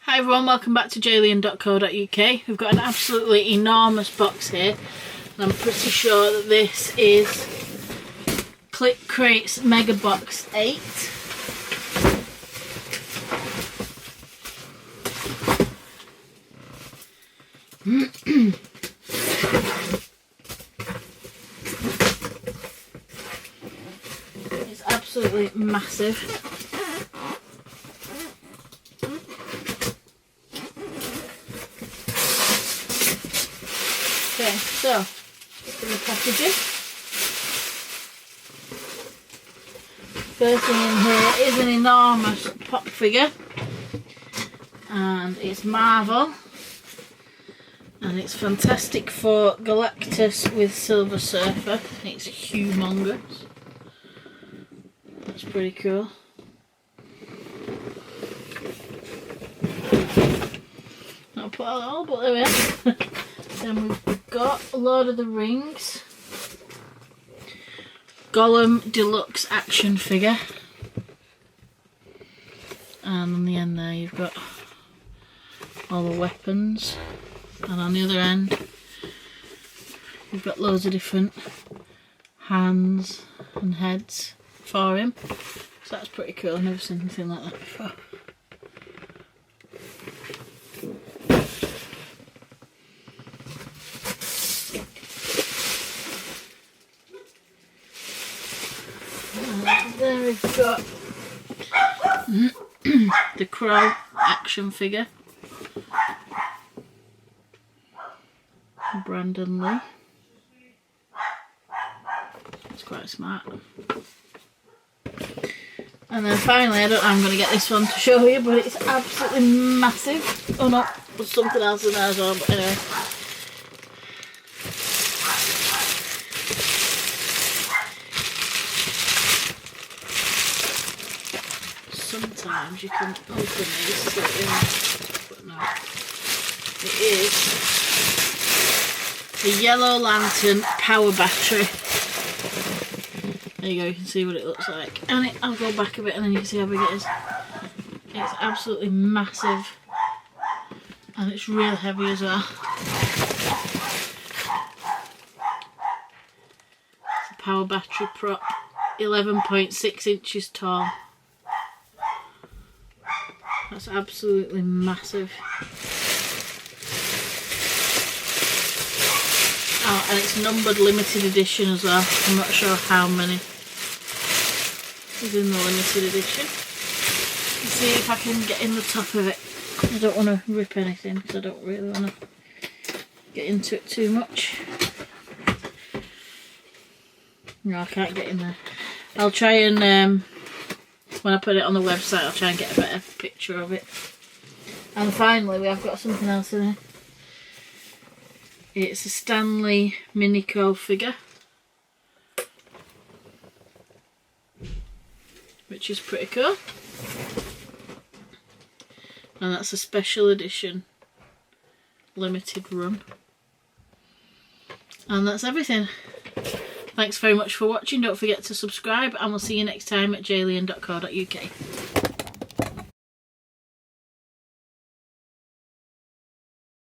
Hi everyone, welcome back to jaylian.co.uk. We've got an absolutely enormous box here, and I'm pretty sure that this is Click Crates Mega Box 8. It's absolutely massive. Okay, so for the packaging. First thing in here is an enormous pop figure, and it's Marvel, and it's Fantastic Four Galactus with Silver Surfer. It's humongous. That's pretty cool. I'll put it all, but there we are. Then we've got Lord of the Rings Gollum Deluxe action figure, and on the end there you've got all the weapons, and on the other end you've got loads of different hands and heads for him. So that's pretty cool. I've never seen anything like that before. Then we've got the Crow action figure, Brandon Lee. It's quite smart. And then finally, I don't know, I'm going to get this one to show you, but it's absolutely massive. Oh no, there's something else in there as well, but anyway. Sometimes you can open these slightly, but no. It is a Yellow Lantern power battery. There you go, you can see what it looks like. And I'll go back a bit and then you can see how big it is. It's absolutely massive. And it's real heavy as well. It's a power battery prop, 11.6 inches tall. That's absolutely massive. Oh, and it's numbered limited edition as well. I'm not sure how many is in the limited edition. Let's see if I can get in the top of it. I don't want to rip anything because I don't really want to get into it too much. No, I can't get in there. I'll try and when I put it on the website, I'll try and get a better picture of it. And finally, we have got something else in there. It's a Stanley Minico figure, which is pretty cool. And that's a special edition, limited run. And that's everything. Thanks very much for watching. Don't forget to subscribe, and we'll see you next time at jaylian.co.uk.